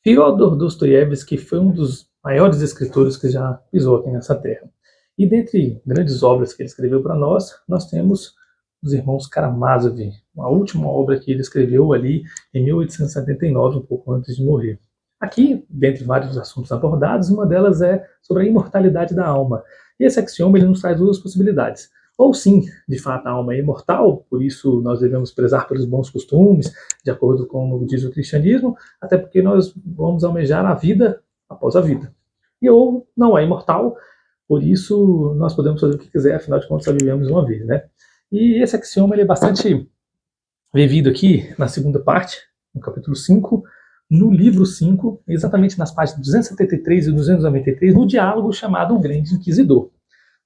Fyodor Dostoiévski foi um dos maiores escritores que já pisou aqui nessa terra. E dentre grandes obras que ele escreveu para nós temos os Irmãos Karamazov, a última obra que ele escreveu ali em 1879, um pouco antes de morrer. Aqui, dentre vários assuntos abordados, uma delas é sobre a imortalidade da alma. E esse axioma ele nos traz duas possibilidades. Ou sim, de fato, a alma é imortal, por isso nós devemos prezar pelos bons costumes, de acordo com o que diz o cristianismo, até porque nós vamos almejar a vida após a vida. E ou não é imortal, por isso nós podemos fazer o que quiser, afinal de contas só vivemos uma vez, né? E esse axioma ele é bastante vivido aqui na segunda parte, no capítulo 5, no livro 5, exatamente nas páginas 273 e 293, no diálogo chamado O Grande Inquisidor.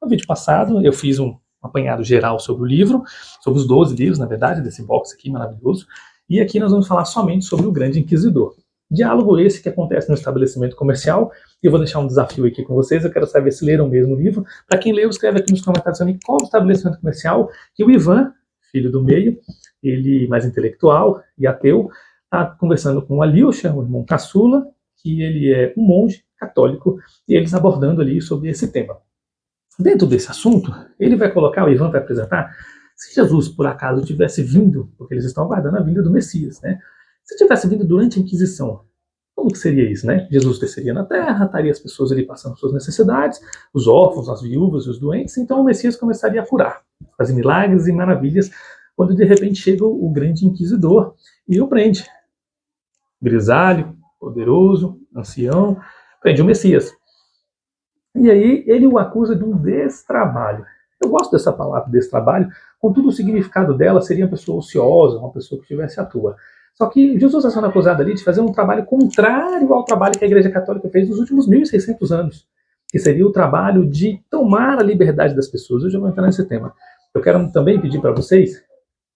No vídeo passado eu fiz um apanhado geral sobre o livro, sobre os 12 livros, na verdade, desse box aqui maravilhoso, e aqui nós vamos falar somente sobre o Grande Inquisidor. Diálogo esse que acontece no estabelecimento comercial, e eu vou deixar um desafio aqui com vocês, eu quero saber se leram mesmo o livro. Para quem leu, escreve aqui nos comentários também qual o estabelecimento comercial que o Ivan, filho do meio, ele mais intelectual e ateu, está conversando com o Alyosha, o irmão caçula, que ele é um monge católico, e eles abordando ali sobre esse tema. Dentro desse assunto, ele vai colocar, o Ivan vai apresentar, se Jesus, por acaso, tivesse vindo, porque eles estão aguardando a vinda do Messias, né? Se tivesse vindo durante a Inquisição, como que seria isso, né? Jesus desceria na Terra, estaria as pessoas ali passando suas necessidades, os órfãos, as viúvas, os doentes, então o Messias começaria a curar, fazer milagres e maravilhas, quando de repente chega o Grande Inquisidor e o prende. Grisalho, poderoso, ancião, prende o Messias. E aí ele o acusa de um destrabalho. Eu gosto dessa palavra, destrabalho, contudo o significado dela seria uma pessoa ociosa, uma pessoa que estivesse à toa. Só que Jesus está sendo acusado ali de fazer um trabalho contrário ao trabalho que a Igreja Católica fez nos últimos 1.600 anos, que seria o trabalho de tomar a liberdade das pessoas. Eu já vou entrar nesse tema. Eu quero também pedir para vocês,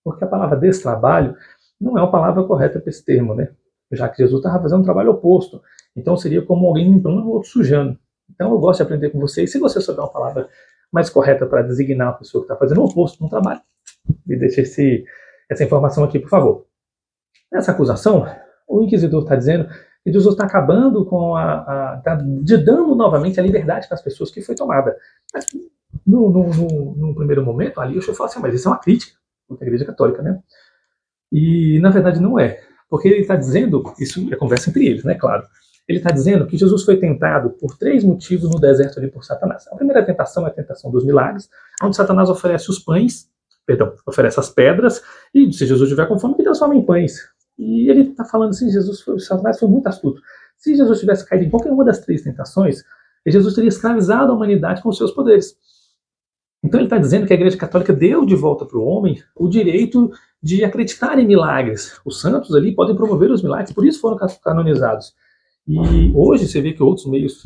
porque a palavra destrabalho não é uma palavra correta para esse termo, né? Já que Jesus estava fazendo um trabalho oposto. Então seria como alguém limpando o outro sujando. Então eu gosto de aprender com vocês. Se você souber uma palavra mais correta para designar a pessoa que está fazendo o oposto de um trabalho, me deixe essa informação aqui, por favor. Nessa acusação, o inquisidor está dizendo que Jesus está acabando com está dando novamente a liberdade para as pessoas que foi tomada. Mas no primeiro momento, ali eu falo assim, mas isso é uma crítica contra a Igreja Católica, né? E na verdade não é. Porque ele está dizendo, isso é conversa entre eles, né, claro. Ele está dizendo que Jesus foi tentado por 3 motivos no deserto ali por Satanás. A primeira tentação é a tentação dos milagres, onde Satanás oferece oferece as pedras, e se Jesus tiver com fome, que transforma em pães. E ele está falando assim, Satanás foi muito astuto. Se Jesus tivesse caído em qualquer uma das 3 tentações, Jesus teria escravizado a humanidade com os seus poderes. Então ele está dizendo que a Igreja Católica deu de volta para o homem o direito de acreditar em milagres. Os santos ali podem promover os milagres, por isso foram canonizados. E hoje você vê que outros meios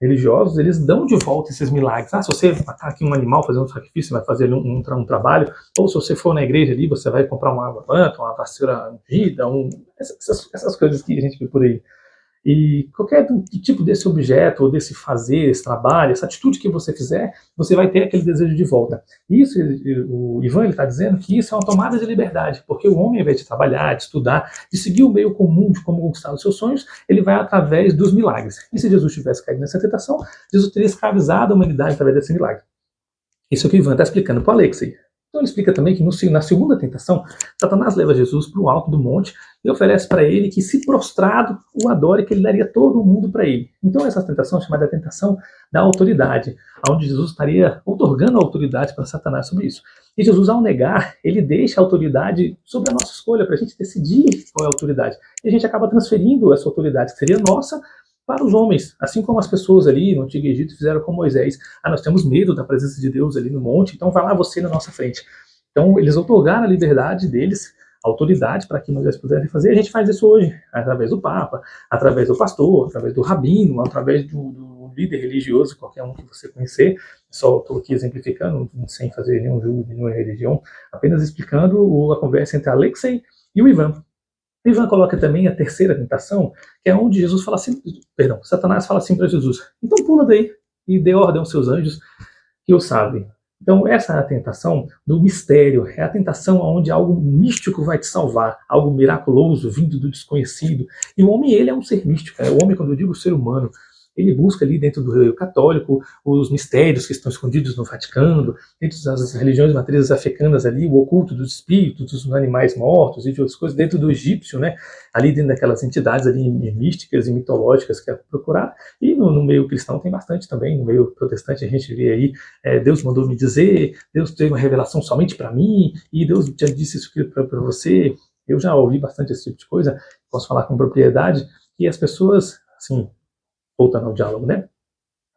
religiosos, eles dão de volta esses milagres. Se você matar aqui um animal, fazer um sacrifício, você vai fazer um trabalho, ou se você for na igreja ali, você vai comprar uma água branca, uma vassoura ungida, essas coisas que a gente vê por aí. E qualquer tipo desse objeto, ou desse fazer, esse trabalho, essa atitude que você fizer, você vai ter aquele desejo de volta. Isso, o Ivan está dizendo que isso é uma tomada de liberdade, porque o homem, ao invés de trabalhar, de estudar, de seguir o meio comum de como conquistar os seus sonhos, ele vai através dos milagres. E se Jesus tivesse caído nessa tentação, Jesus teria escravizado a humanidade através desse milagre. Isso é o que o Ivan está explicando para o Alexei. Então ele explica também que na segunda tentação, Satanás leva Jesus para o alto do monte e oferece para ele que, se prostrado, o adore, que ele daria todo o mundo para ele. Então essa tentação é chamada tentação da autoridade, onde Jesus estaria otorgando a autoridade para Satanás sobre isso. E Jesus, ao negar, ele deixa a autoridade sobre a nossa escolha, para a gente decidir qual é a autoridade. E a gente acaba transferindo essa autoridade, que seria nossa, para os homens, assim como as pessoas ali no Antigo Egito fizeram com Moisés. Nós temos medo da presença de Deus ali no monte, então vai lá você na nossa frente. Então eles otorgaram a liberdade deles, a autoridade para que Moisés pudesse fazer. A gente faz isso hoje, através do Papa, através do pastor, através do rabino, através do líder religioso, qualquer um que você conhecer. Só estou aqui exemplificando, sem fazer nenhum julgo de nenhuma religião, apenas explicando a conversa entre Alexei e o Ivan. Ivan coloca também a terceira tentação, que é onde Jesus fala assim, Satanás fala assim para Jesus: então pula daí e dê ordem aos seus anjos que o salvem. Então, essa é a tentação do mistério, é a tentação onde algo místico vai te salvar, algo miraculoso vindo do desconhecido. E o homem, ele é um ser místico. O homem, quando eu digo ser humano, ele busca ali dentro do reino católico os mistérios que estão escondidos no Vaticano, dentro das religiões matrizes africanos ali, o oculto dos espíritos, dos animais mortos e de outras coisas, dentro do egípcio, né, ali dentro daquelas entidades ali místicas e mitológicas que é procurar. E no meio cristão tem bastante também, no meio protestante a gente vê aí, Deus mandou me dizer, Deus teve uma revelação somente para mim, e Deus já disse isso para você. Eu já ouvi bastante esse tipo de coisa, posso falar com propriedade, que as pessoas, assim, voltando ao diálogo, né?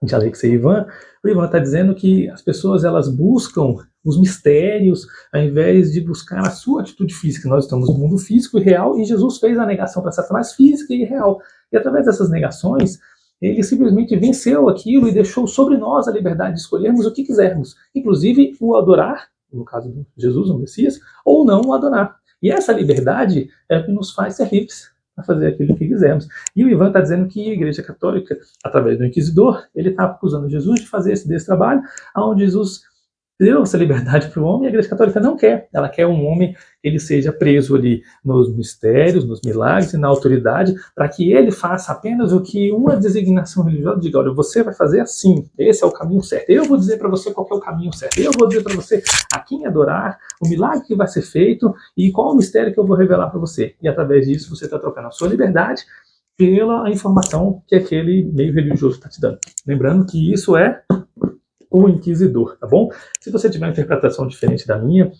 De Alex e Ivan, o Ivan está dizendo que as pessoas elas buscam os mistérios ao invés de buscar a sua atitude física. Nós estamos no mundo físico e real e Jesus fez a negação para Satanás física e real. E através dessas negações, ele simplesmente venceu aquilo e deixou sobre nós a liberdade de escolhermos o que quisermos, inclusive o adorar, no caso de Jesus, o Messias, ou não o adorar. E essa liberdade é o que nos faz ser livres a fazer aquilo que quisermos. E o Ivan está dizendo que a Igreja Católica, através do Inquisidor, ele está acusando Jesus de fazer desse trabalho, onde Jesus deu essa liberdade para o homem, e a Igreja Católica não quer. Ela quer um homem que ele seja preso ali nos mistérios, nos milagres e na autoridade, para que ele faça apenas o que uma designação religiosa diga: olha, você vai fazer assim, esse é o caminho certo. Eu vou dizer para você qual é o caminho certo. Eu vou dizer para você a quem adorar, o milagre que vai ser feito e qual o mistério que eu vou revelar para você. E através disso você está trocando a sua liberdade pela informação que aquele meio religioso está te dando. Lembrando que isso é o Inquisidor, tá bom? Se você tiver uma interpretação diferente da minha,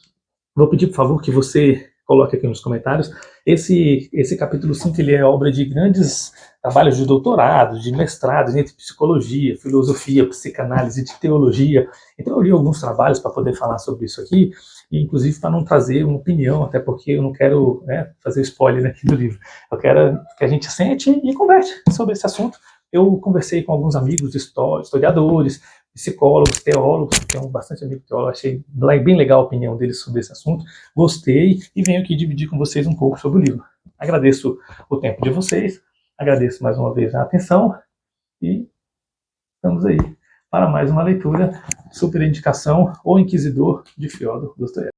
vou pedir, por favor, que você coloque aqui nos comentários. Esse capítulo 5 ele é obra de grandes trabalhos de doutorado, de mestrados entre psicologia, filosofia, psicanálise, de teologia. Então eu li alguns trabalhos para poder falar sobre isso aqui, e inclusive para não trazer uma opinião, até porque eu não quero, né, fazer spoiler aqui do livro. Eu quero que a gente sente e converse sobre esse assunto. Eu conversei com alguns amigos historiadores, psicólogos, teólogos, que tem bastante amigo teólogo, achei bem legal a opinião deles sobre esse assunto, gostei e venho aqui dividir com vocês um pouco sobre o livro. Agradeço o tempo de vocês, agradeço mais uma vez a atenção e estamos aí para mais uma leitura, super indicação, O Inquisidor, de Fyodor Dostoiévski.